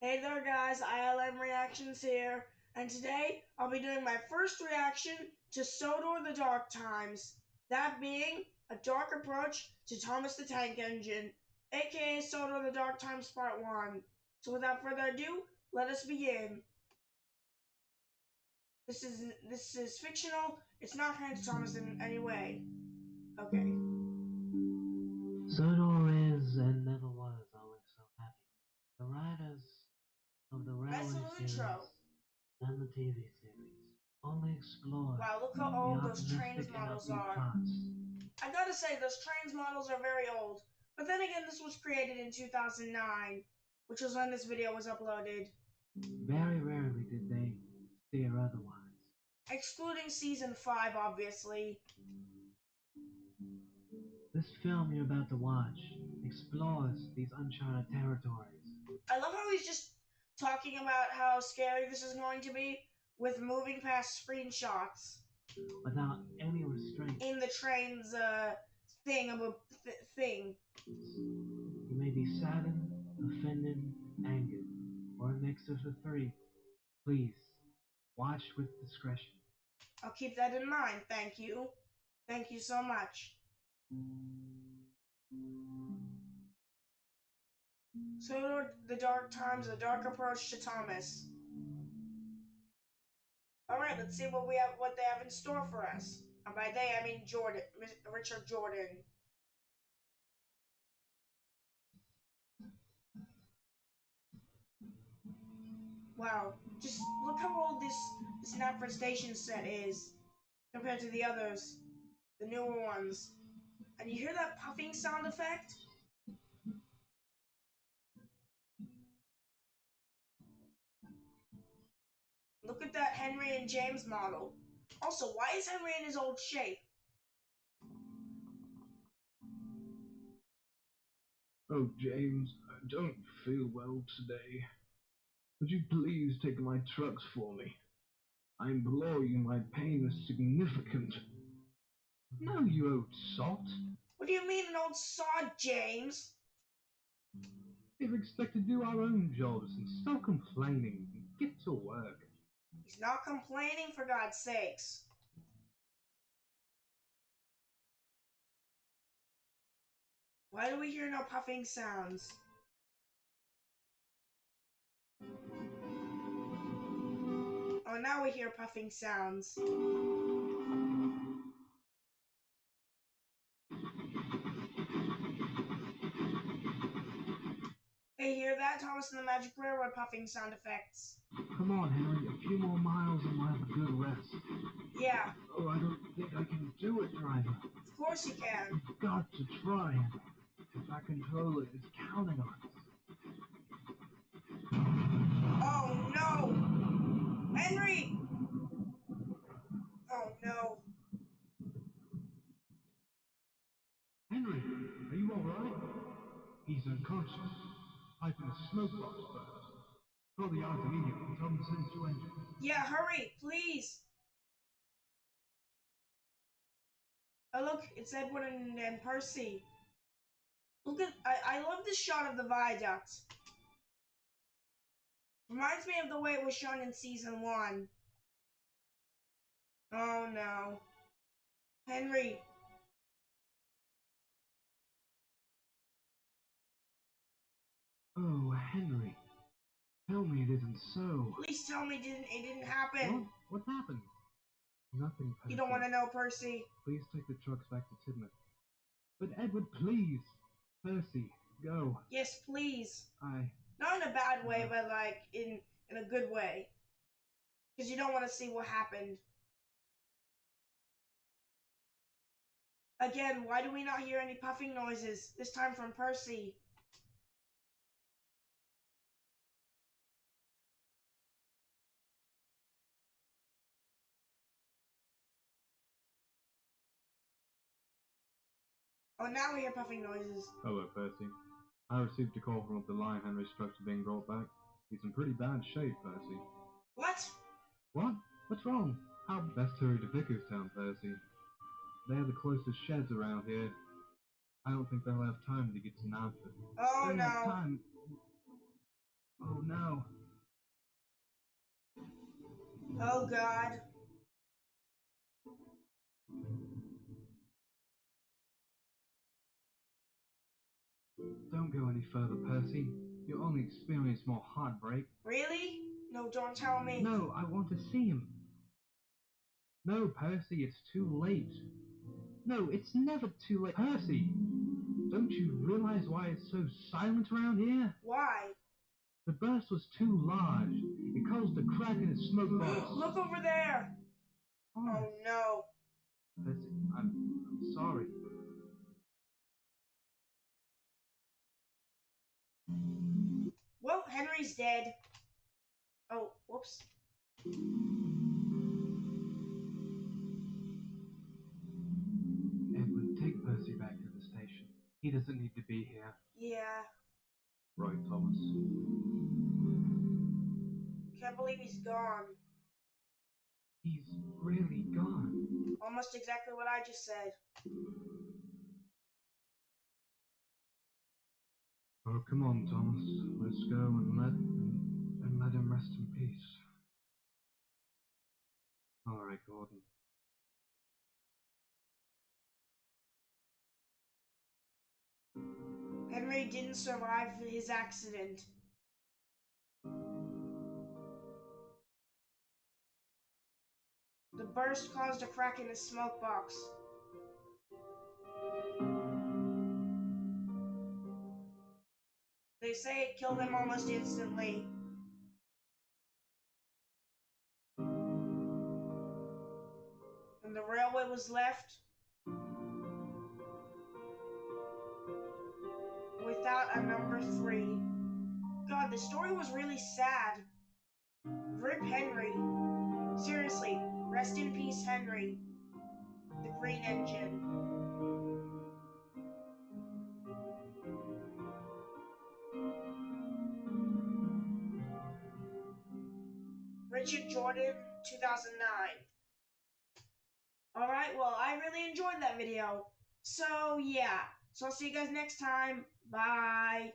Hey there guys, I.L.M Reactions here, and today I'll be doing my first reaction to Sodor the Dark Times, that being a dark approach to Thomas the Tank Engine, aka Sodor the Dark Times Part 1. So without further ado, let us begin. This is fictional, it's not Hans Thomas in any way. Okay. Sodor is and never was always so happy. The writers of the railway series and the TV series only explore Wow, look how the old those optimistic trains and models upbeat are. plots. I gotta say, those trains models are very old. But then again, this was created in 2009, which was when this video was uploaded. Very rarely did they steer otherwise. Excluding season 5, obviously. This film you're about to watch explores these uncharted territories. I love how he's just talking about how scary this is going to be with moving past screenshots. Without any restraint. In the train's thing. You may be saddened, offended, angered, or a mix of the three. Please, watch with discretion. I'll keep that in mind, thank you. Thank you so much. Sodor the Dark Times, a dark approach to Thomas. Alright, let's see what they have in store for us. And by they, I mean Richard Jordan. Wow, just look how old this manifestation set is compared to the others, the newer ones. And you hear that puffing sound effect? Look at that Henry and James model. Also, why is Henry in his old shape? Oh, James, I don't feel well today. Would you please take my trucks for me? I implore you, my pain is significant. No, you old sot. What do you mean an old sod, James? We expect to do our own jobs and stop complaining and get to work. He's not complaining, for God's sakes. Why do we hear no puffing sounds? Oh, now we hear puffing sounds. Hey, hear that? Thomas and the Magic Railroad puffing sound effects. Come on, Henry, a few more miles and we'll have a good rest. Yeah. Oh, I don't think I can do it, driver. Of course you can. You've got to try, Henry. That controller is counting on us. Oh no! Henry! Oh no. Henry, are you alright? He's unconscious. Pipe in a smoke box first. Call the yards immediately. Tell them to send 2 engines. Yeah, hurry, please. Oh look, it's Edward and Percy. Look at, I love this shot of the viaduct. Reminds me of the way it was shown in season 1. Oh no. Henry. Oh, Henry. Tell me it isn't so. Please tell me it didn't happen. What happened? Nothing, Percy. You don't want to know, Percy. Please take the trucks back to Tidmouth. But Edward, please. Percy, go. Yes, please. I... Not in a bad way, but like in a good way. Because you don't want to see what happened. Again, why do we not hear any puffing noises? This time from Percy. Oh, now we hear puffing noises. Hello, Percy. I received a call from up the line Henry's trucks are being brought back. He's in pretty bad shape, Percy. What? What? What's wrong? How best hurry to Vickerstown, Percy. They are the closest sheds around here. I don't think they'll have time to get to Nanford. Oh They no. have time. Oh no. now. Oh, God. Don't go any further, Percy. You'll only experience more heartbreak. Really? No, don't tell me. No, I want to see him. No, Percy, it's too late. No, it's never too late. Percy, don't you realize why it's so silent around here? Why? The burst was too large. It caused a crack in his smoke box. Look over there. Honest. Oh, no. Percy, I'm sorry. Well, Henry's dead. Oh, whoops. Edward, take Percy back to the station. He doesn't need to be here. Yeah. Right, Thomas. Can't believe he's gone. He's really gone. Almost exactly what I just said. Oh, come on, Thomas. Let's go and let him rest in peace. All right, Gordon. Henry didn't survive his accident. The burst caused a crack in his smoke box. They say it killed him almost instantly. And the railway was left without a number 3. God, the story was really sad. Rip Henry. Seriously, rest in peace, Henry. The Green Engine. Richard Jordan, 2009. Alright, well, I really enjoyed that video. So, yeah. So I'll see you guys next time. Bye.